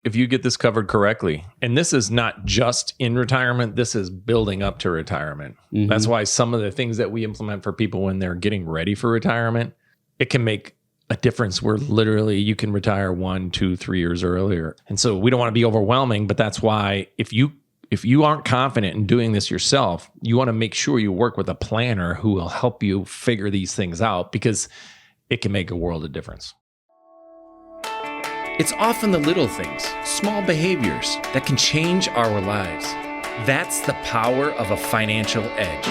if you get this covered correctly, and this is not just in retirement, this is building up to retirement. Mm-hmm. That's why some of the things that we implement for people when they're getting ready for retirement, it can make a difference where literally you can retire 1, 2, 3 years earlier. And so we don't want to be overwhelming, but that's why if you aren't confident in doing this yourself, you want to make sure you work with a planner who will help you figure these things out, because it can make a world of difference. It's often the little things, small behaviors that can change our lives. That's the power of a financial edge.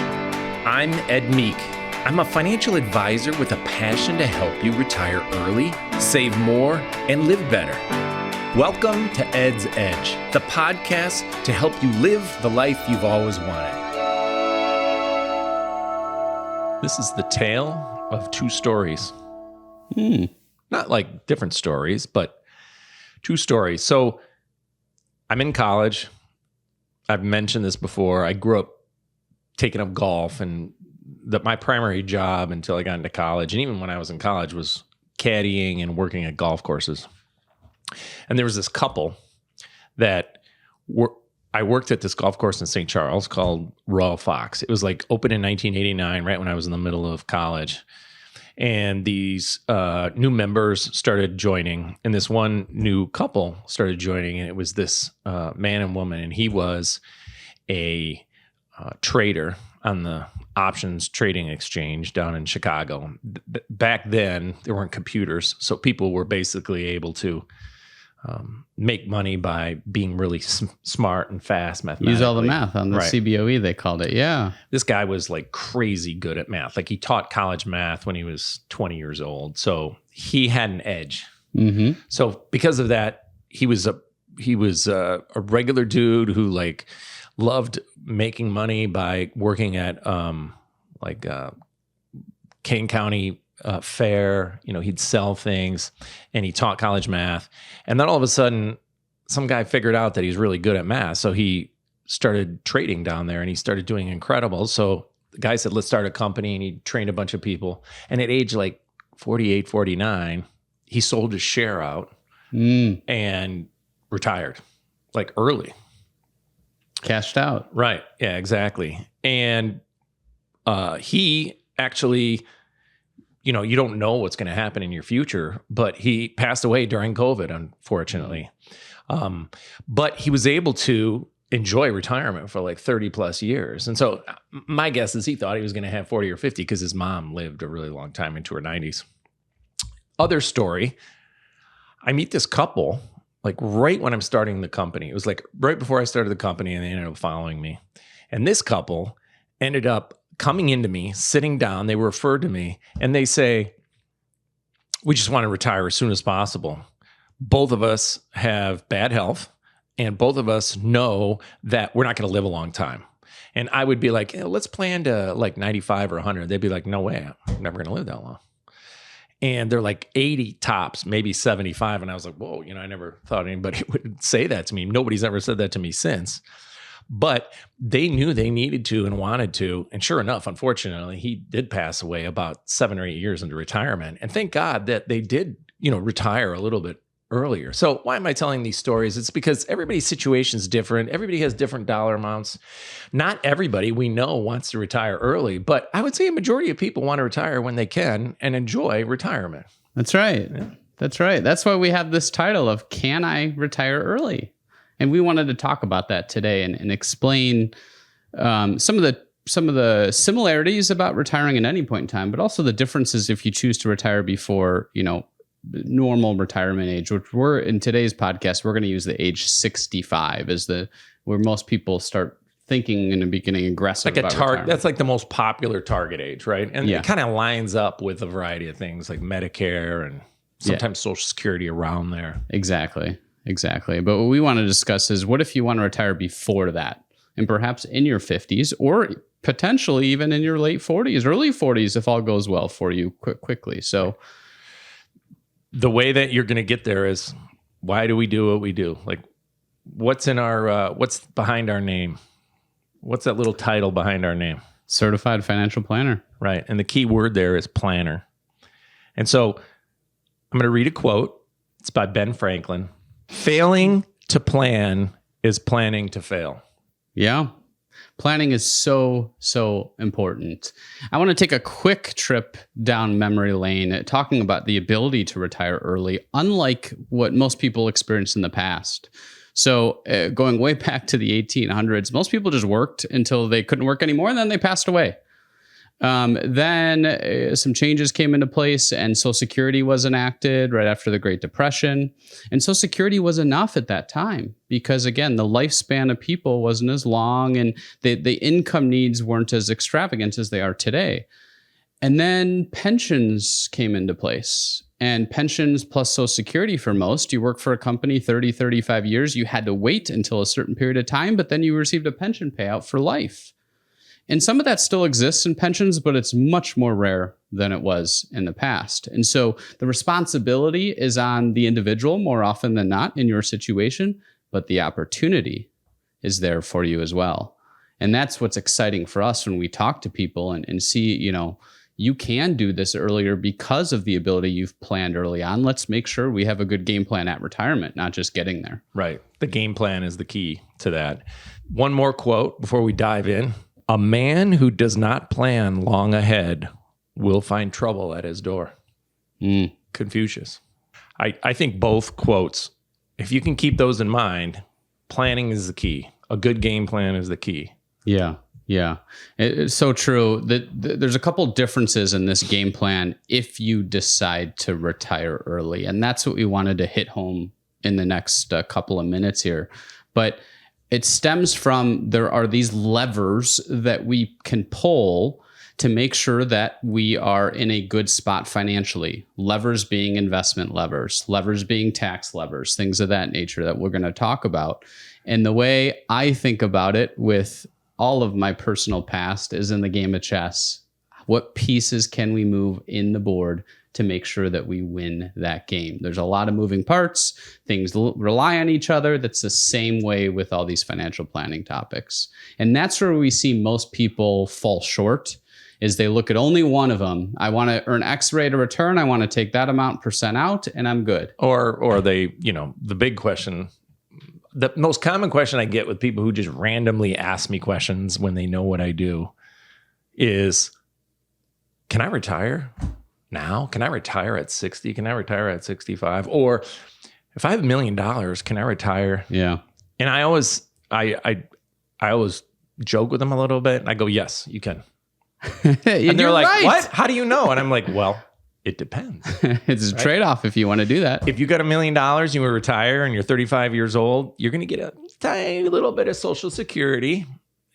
I'm Ed Meek. I'm a financial advisor with a passion to help you retire early, save more, and live better. Welcome to Ed's Edge, the podcast to help you live the life you've always wanted. This is the tale of two stories. Not like different stories, but two stories. So I'm in college. I've mentioned this before. I grew up taking up golf, and my primary job until I got into college, and even when I was in college, was caddying and working at golf courses. And there was this couple that I worked at this golf course in St. Charles called Royal Fox. It was like open in 1989, right when I was in the middle of college. And these new members started joining, and this one new couple started joining, and it was this man and woman, and he was a trader on the options trading exchange down in Chicago. Back then, there weren't computers, so people were basically able to make money by being really smart and fast mathematically. Use all the math on the right. CBOE, they called it. Yeah. This guy was like crazy good at math. Like he taught college math when he was 20 years old. So he had an edge. Mm-hmm. So because of that, he was a regular dude who like loved making money by working at Kane County fair. You know, he'd sell things, and he taught college math. And then all of a sudden, some guy figured out that he's really good at math. So he started trading down there, and he started doing incredible. So the guy said, let's start a company, and he trained a bunch of people. And at age like 48, 49, he sold his share out and retired, like early. Cashed out. Right. Yeah, exactly. And he actually, you know, you don't know what's going to happen in your future, but he passed away during COVID, unfortunately. But he was able to enjoy retirement for like 30 plus years. And so my guess is he thought he was going to have 40 or 50 because his mom lived a really long time into her 90s. Other story, I meet this couple like right when I'm starting the company. It was like right before I started the company, and they ended up following me. And this couple ended up coming into me, sitting down. They were referred to me, and they say, we just want to retire as soon as possible. Both of us have bad health, and both of us know that we're not going to live a long time. And I would be like, let's plan to like 95 or 100. They'd be like, no way, I'm never going to live that long. And they're like 80 tops, maybe 75. And I was like, whoa, you know, I never thought anybody would say that to me. Nobody's ever said that to me since. But they knew they needed to and wanted to. And sure enough, unfortunately, he did pass away about 7 or 8 years into retirement. And thank God that they did, you know, retire a little bit earlier. So why am I telling these stories? It's because everybody's situation is different. Everybody has different dollar amounts. Not everybody we know wants to retire early, but I would say a majority of people want to retire when they can and enjoy retirement. That's right. Yeah. That's right. That's why we have this title of Can I Retire Early? And we wanted to talk about that today and explain some of the similarities about retiring at any point in time, but also the differences if you choose to retire before, you know, normal retirement age, which we're in today's podcast, we're going to use the age 65 as where most people start thinking in the beginning aggressive like about that's like the most popular target age, right? And yeah. It kind of lines up with a variety of things like Medicare and sometimes Social Security around there. Exactly. But what we want to discuss is what if you want to retire before that, and perhaps in your 50s, or potentially even in your late 40s, early 40s, if all goes well for you quickly. So the way that you're going to get there is, why do we do what we do? Like, what's in our, what's behind our name? What's that little title behind our name? Certified Financial Planner. Right. And the key word there is planner. And so I'm going to read a quote. It's by Ben Franklin. Failing to plan is planning to fail. Yeah. Planning is so, so important. I want to take a quick trip down memory lane talking about the ability to retire early, unlike what most people experienced in the past. So going way back to the 1800s, most people just worked until they couldn't work anymore, and then they passed away. Then some changes came into place, and Social Security was enacted right after the Great Depression. And Social Security was enough at that time because, again, the lifespan of people wasn't as long, and the income needs weren't as extravagant as they are today. And then pensions came into place. And pensions plus Social Security for most, you work for a company 30, 35 years, you had to wait until a certain period of time, but then you received a pension payout for life. And some of that still exists in pensions, but it's much more rare than it was in the past. And so the responsibility is on the individual more often than not in your situation, but the opportunity is there for you as well. And that's what's exciting for us when we talk to people and see, you can do this earlier because of the ability you've planned early on. Let's make sure we have a good game plan at retirement, not just getting there. Right. The game plan is the key to that. One more quote before we dive in. A man who does not plan long ahead will find trouble at his door. Confucius. I think both quotes, if you can keep those in mind, planning is the key. A good game plan is the key. Yeah. It's so true. There's a couple differences in this game plan if you decide to retire early. And that's what we wanted to hit home in the next couple of minutes here. But it stems from there are these levers that we can pull to make sure that we are in a good spot financially. Levers being investment levers, levers being tax levers, things of that nature that we're going to talk about. And the way I think about it with all of my personal past is in the game of chess. What pieces can we move in the board to make sure that we win that game? There's a lot of moving parts. Things rely on each other. That's the same way with all these financial planning topics. And that's where we see most people fall short, is they look at only one of them. I want to earn X rate of return. I want to take that amount % out and I'm good. Or they, the big question, the most common question I get with people who just randomly ask me questions when they know what I do is, can I retire now? Can I retire at 60? Can I retire at 65? Or if I have $1 million, can I retire? Yeah. And I always joke with them a little bit. I go, yes, you can. And they're like, right. What? How do you know? And I'm like, well, it depends. It's a trade-off if you want to do that. If you got $1 million, you will retire and you're 35 years old, you're going to get a tiny little bit of Social Security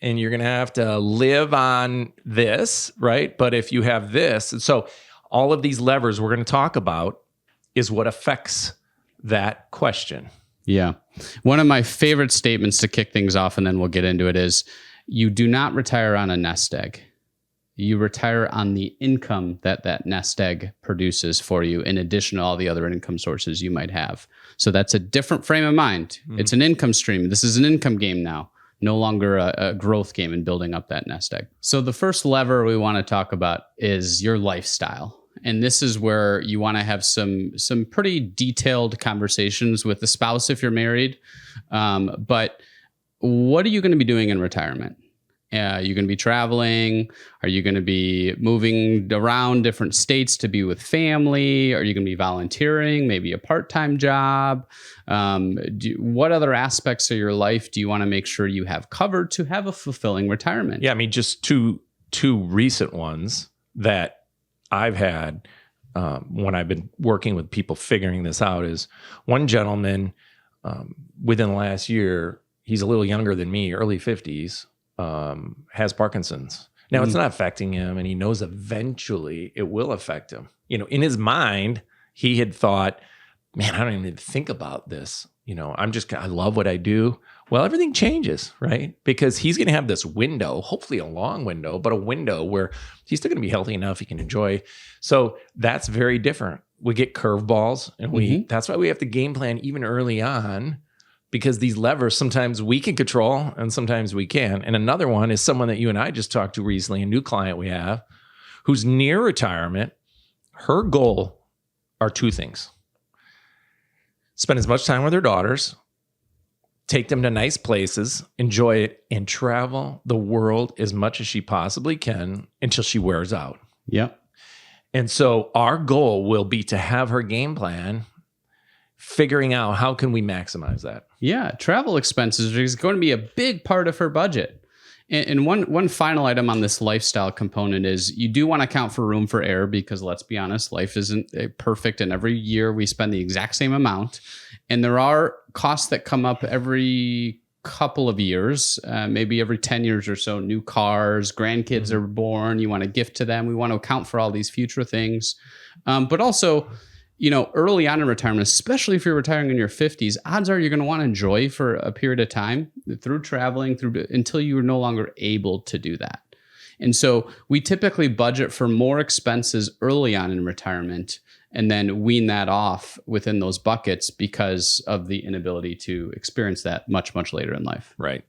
and you're going to have to live on this, right? But if you have this, and so all of these levers we're going to talk about is what affects that question. Yeah. One of my favorite statements to kick things off, and then we'll get into it, is you do not retire on a nest egg. You retire on the income that nest egg produces for you, in addition to all the other income sources you might have. So that's a different frame of mind. Mm-hmm. It's an income stream. This is an income game now, no longer a growth game in building up that nest egg. So the first lever we want to talk about is your lifestyle. And this is where you want to have some pretty detailed conversations with the spouse if you're married. But what are you going to be doing in retirement? Are you going to be traveling? Are you going to be moving around different states to be with family? Are you going to be volunteering? Maybe a part-time job? What other aspects of your life do you want to make sure you have covered to have a fulfilling retirement? Yeah, I mean, just two recent ones that I've had when I've been working with people figuring this out is one gentleman within the last year, he's a little younger than me, early 50s, has Parkinson's. Now it's not affecting him, and he knows eventually it will affect him. In his mind, he had thought, man, I don't even think about this. I love what I do. Well, everything changes, right? Because he's going to have this window, hopefully a long window, but a window where he's still going to be healthy enough he can enjoy. So that's very different. We get curveballs, and that's why we have to game plan even early on, because these levers, sometimes we can control and sometimes we can't. And another one is someone that you and I just talked to recently, a new client we have, who's near retirement. Her goal are two things. spend as much time with her daughters, take them to nice places, enjoy it, and travel the world as much as she possibly can until she wears out. Yep. And so our goal will be to have her game plan, figuring out how can we maximize that. Yeah, travel expenses is going to be a big part of her budget. And one final item on this lifestyle component is you do want to account for room for error, because let's be honest, life isn't perfect, and every year we spend the exact same amount. And there are costs that come up every couple of years, maybe every 10 years or so. New cars, grandkids are born, you want to gift to them. We want to account for all these future things. But also, early on in retirement, especially if you're retiring in your 50s, odds are you're going to want to enjoy for a period of time through traveling until you are no longer able to do that. And so we typically budget for more expenses early on in retirement and then wean that off within those buckets because of the inability to experience that much, much later in life. Right.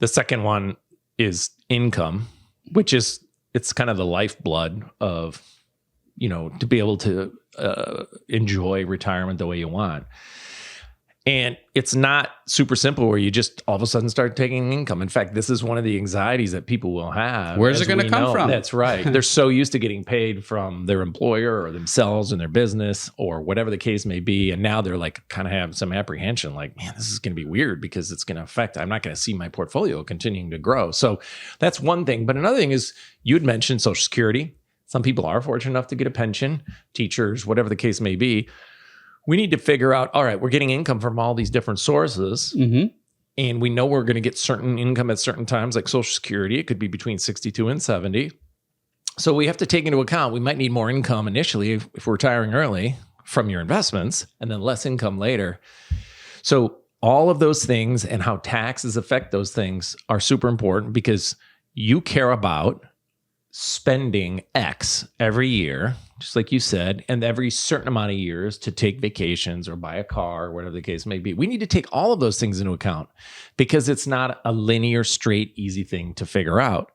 The second one is income, which is, it's kind of the lifeblood of, to be able to enjoy retirement the way you want. And it's not super simple where you just all of a sudden start taking income. In fact, this is one of the anxieties that people will have. Where's it going to come from? That's right. They're so used to getting paid from their employer or themselves and their business or whatever the case may be. And now they're like kind of have some apprehension, like, man, this is going to be weird because it's going to affect, I'm not going to see my portfolio continuing to grow. So that's one thing. But another thing is, you had mentioned Social Security. Some people are fortunate enough to get a pension, teachers, whatever the case may be. We need to figure out, all right, we're getting income from all these different sources. Mm-hmm. And we know we're going to get certain income at certain times, like Social Security. It could be between 62 and 70. So we have to take into account, we might need more income initially if we're retiring early from your investments, and then less income later. So all of those things and how taxes affect those things are super important, because you care about spending X every year, just like you said, and every certain amount of years to take vacations or buy a car or whatever the case may be. We need to take all of those things into account, because it's not a linear, straight, easy thing to figure out.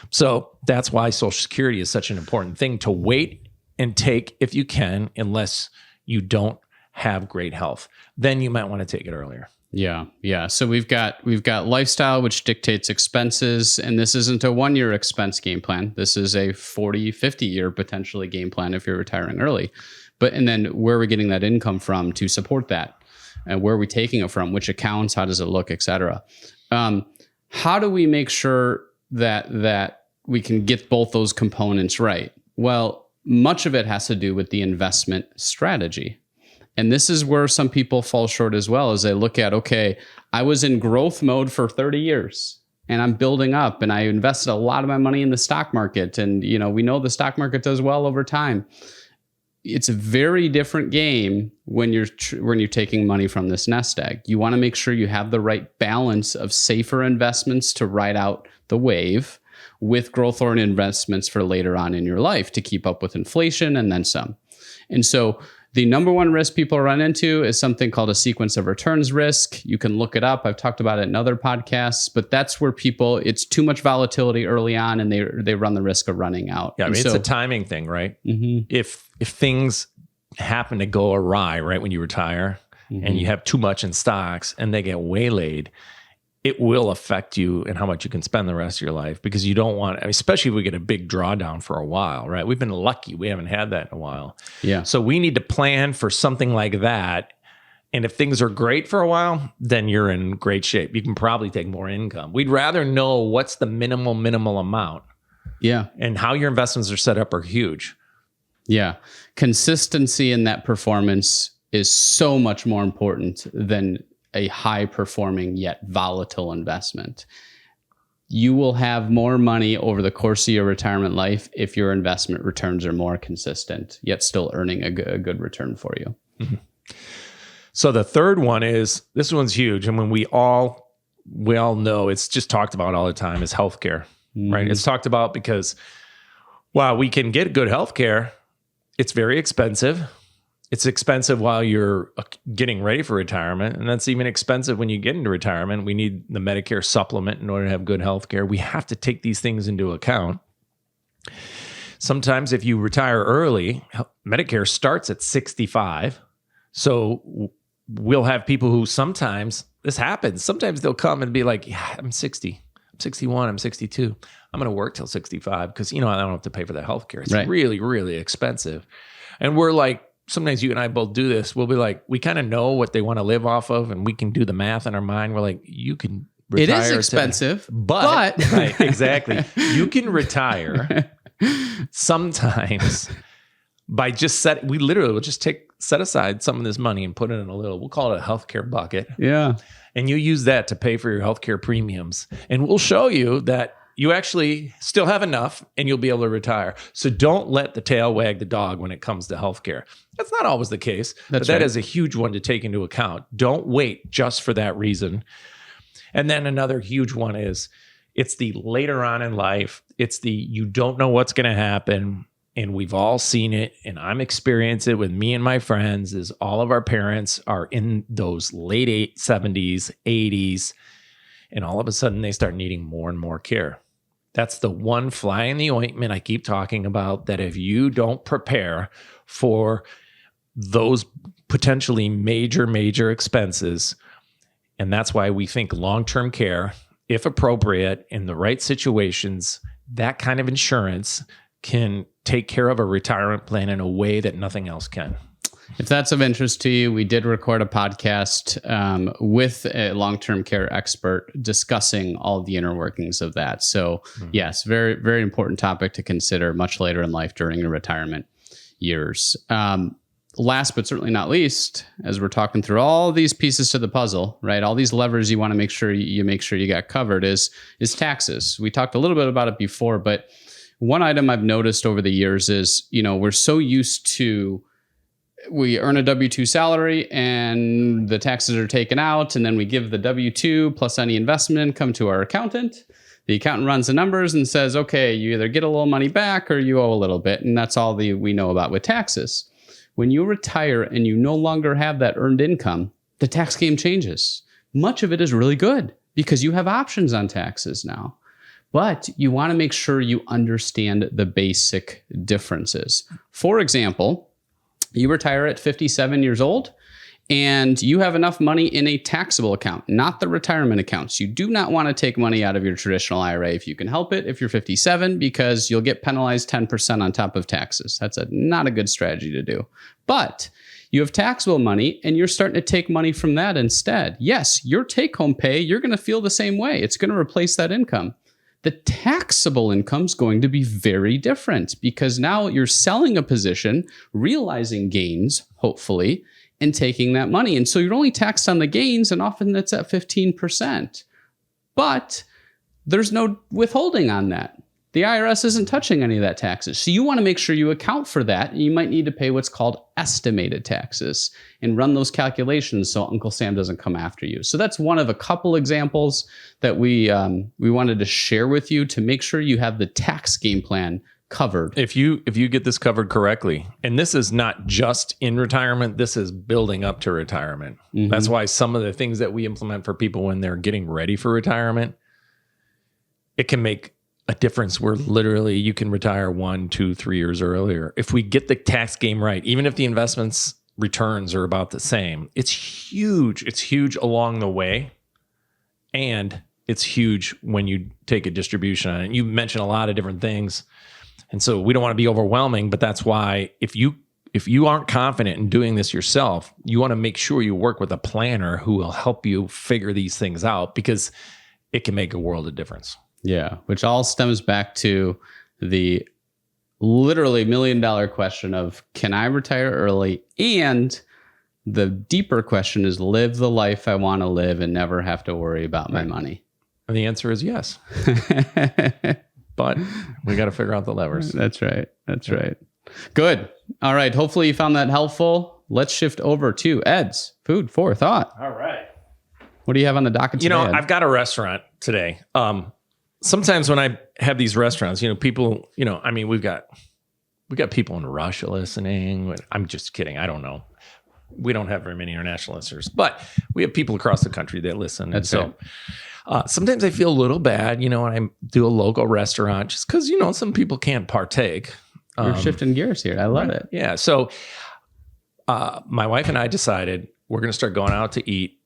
So that's why Social Security is such an important thing to wait and take if you can, unless you don't have great health. Then you might want to take it earlier. Yeah. So we've got lifestyle, which dictates expenses, and this isn't a 1-year expense game plan. This is a 40, 50-year potentially game plan if you're retiring early. And then where are we getting that income from to support that? And where are we taking it from? Which accounts? How does it look, et cetera? How do we make sure that we can get both those components right? Well, much of it has to do with the investment strategy. And this is where some people fall short as well, as they look at, okay, I was in growth mode for 30 years and I'm building up and I invested a lot of my money in the stock market. And, we know the stock market does well over time. It's a very different game when you're taking money from this nest egg. You want to make sure you have the right balance of safer investments to ride out the wave with growth-oriented investments for later on in your life to keep up with inflation and then some. And so the number one risk people run into is something called a sequence of returns risk. You can look it up. I've talked about it in other podcasts, but that's where it's too much volatility early on and they run the risk of running out. Yeah, it's a timing thing, right? Mm-hmm. If things happen to go awry right when you retire, mm-hmm. and you have too much in stocks and they get waylaid, it will affect you and how much you can spend the rest of your life, because you don't want, especially if we get a big drawdown for a while, right? We've been lucky. We haven't had that in a while. Yeah. So we need to plan for something like that. And if things are great for a while, then you're in great shape. You can probably take more income. We'd rather know what's the minimal amount. Yeah. And how your investments are set up are huge. Yeah. Consistency in that performance is so much more important than a high performing yet volatile investment. You will have more money over the course of your retirement life if your investment returns are more consistent, yet still earning a good return for you. Mm-hmm. So the third one is, this one's huge. And when we all know, it's just talked about all the time, is healthcare, mm-hmm. right? It's talked about because while we can get good healthcare, it's very expensive. It's expensive while you're getting ready for retirement. And that's even expensive when you get into retirement. We need the Medicare supplement in order to have good health care. We have to take these things into account. Sometimes if you retire early, Medicare starts at 65. So we'll have people who sometimes this happens. Sometimes they'll come and be like, yeah, I'm 60, I'm 61, I'm 62. I'm going to work till 65 because, I don't have to pay for the healthcare. It's really, really expensive. And we're like, sometimes you and I both do this. We'll be like, we kind of know what they want to live off of and we can do the math in our mind. We're like, you can retire. It is expensive, but right, exactly. You can retire sometimes by just we literally will just set aside some of this money and put it in we'll call it a healthcare bucket. Yeah. And you use that to pay for your healthcare premiums. And we'll show you that you actually still have enough and you'll be able to retire. So don't let the tail wag the dog when it comes to healthcare. That's not always the case, but that is a huge one to take into account. Don't wait just for that reason. And then another huge one is it's the later on in life. It's the you don't know what's going to happen. And we've all seen it. And I'm experiencing it with me and my friends is all of our parents are in those late 70s, 80s. And all of a sudden they start needing more and more care. That's the one fly in the ointment I keep talking about, that if you don't prepare for those potentially major expenses, and that's why we think long-term care, if appropriate, in the right situations, that kind of insurance can take care of a retirement plan in a way that nothing else can. If that's of interest to you, we did record a podcast with a long-term care expert discussing all the inner workings of that. So yes, very, very important topic to consider much later in life during your retirement years. Last but certainly not least, as we're talking through all these pieces to the puzzle, right? All these levers you want to make sure you got covered is taxes. We talked a little bit about it before, but one item I've noticed over the years is, we're so used to we earn a W-2 salary and the taxes are taken out, and then we give the W-2 plus any investment income to our accountant. The accountant runs the numbers and says, okay, you either get a little money back or you owe a little bit. And that's all we know about with taxes. When you retire and you no longer have that earned income, the tax game changes. Much of it is really good because you have options on taxes now. But you want to make sure you understand the basic differences. For example, you retire at 57 years old and you have enough money in a taxable account, not the retirement accounts. You do not want to take money out of your traditional IRA if you can help it, if you're 57, because you'll get penalized 10% on top of taxes. That's not a good strategy to do. But you have taxable money and you're starting to take money from that instead. Yes, your take-home pay, you're going to feel the same way. It's going to replace that income. The taxable income is going to be very different because now you're selling a position, realizing gains, hopefully, and taking that money. And so you're only taxed on the gains, and often that's at 15%. But there's no withholding on that. The IRS isn't touching any of that taxes. So you want to make sure you account for that. And you might need to pay what's called estimated taxes and run those calculations so Uncle Sam doesn't come after you. So that's one of a couple examples that we wanted to share with you to make sure you have the tax game plan covered. If you get this covered correctly, and this is not just in retirement, this is building up to retirement. Mm-hmm. That's why some of the things that we implement for people when they're getting ready for retirement, it can make a difference where literally you can retire 1, 2, 3 years earlier. If we get the tax game right, even if the investments returns are about the same, it's huge. It's huge along the way. And it's huge when you take a distribution on it. You mentioned a lot of different things. And so we don't want to be overwhelming, but that's why if you aren't confident in doing this yourself, you want to make sure you work with a planner who will help you figure these things out because it can make a world of difference. Yeah, which all stems back to the literally $1 million question of, can I retire early? And the deeper question is, live the life I want to live and never have to worry about my money. And the answer is yes. But we got to figure out the levers. That's right. That's right. Good. All right. Hopefully you found that helpful. Let's shift over to Ed's Food for Thought. All right. What do you have on the docket today, Ed? I've got a restaurant today. Sometimes when I have these restaurants, people, we've got people in Russia listening. I'm just kidding. I don't know. We don't have very many international listeners, but we have people across the country that listen. That's and so sometimes I feel a little bad, when I do a local restaurant, just because, some people can't partake. We're shifting gears here. I love it. Yeah. So my wife and I decided we're going to start going out to eat,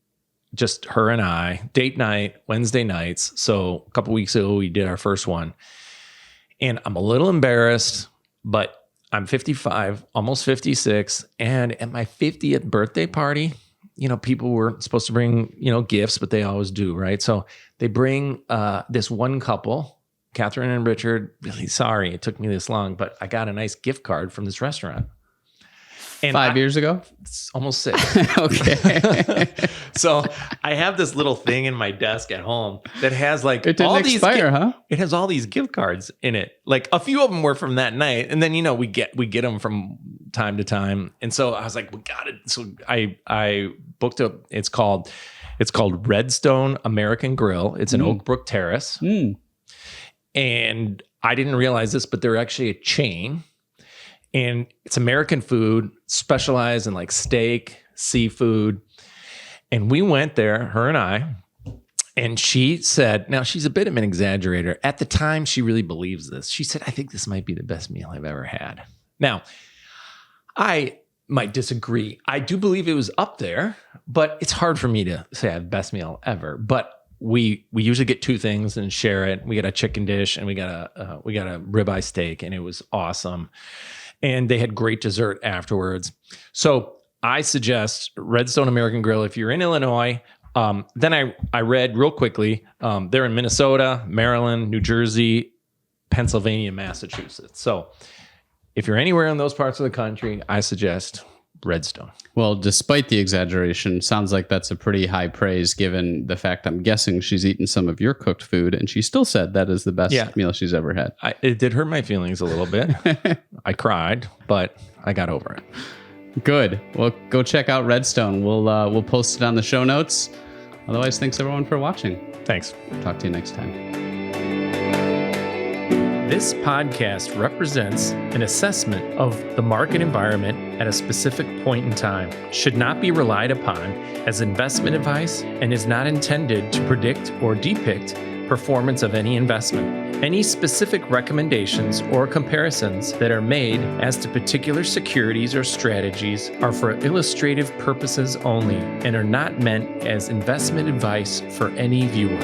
just her and I, date night, Wednesday nights. So a couple weeks ago, we did our first one. And I'm a little embarrassed, but I'm 55, almost 56. And at my 50th birthday party, people were supposed to bring, gifts, but they always do, right? So they bring this one couple, Catherine and Richard. Really sorry it took me this long, but I got a nice gift card from this restaurant. And 5 years ago? It's almost 6. Okay. So I have this little thing in my desk at home that has like it didn't all expire, huh? It has all these gift cards in it. Like a few of them were from that night, and then we get them from time to time. And so I was like, we got it. So I booked it's called Redstone American Grill. It's in Oak Brook Terrace. And I didn't realize this, but they're actually a chain. And it's American food, specialized in like steak, seafood. And we went there, her and I, and she said, now she's a bit of an exaggerator. At the time, she really believes this. She said, I think this might be the best meal I've ever had. Now, I might disagree. I do believe it was up there, but it's hard for me to say I have the best meal ever. But we usually get 2 things and share it. We got a chicken dish and we got a ribeye steak, and it was awesome. And they had great dessert afterwards. So I suggest Redstone American Grill if you're in Illinois. Then I read real quickly, they're in Minnesota, Maryland, New Jersey, Pennsylvania, Massachusetts. So if you're anywhere in those parts of the country, I suggest Redstone. Well, despite the exaggeration, sounds like that's a pretty high praise given the fact I'm guessing she's eaten some of your cooked food, and she still said that is the best meal she's ever had. It did hurt my feelings a little bit. I cried, but I got over it. Good. Well, go check out Redstone. We'll post it on the show notes. Otherwise, thanks everyone for watching. Thanks. Talk to you next time. This podcast represents an assessment of the market environment at a specific point in time, should not be relied upon as investment advice, and is not intended to predict or depict performance of any investment. Any specific recommendations or comparisons that are made as to particular securities or strategies are for illustrative purposes only and are not meant as investment advice for any viewer.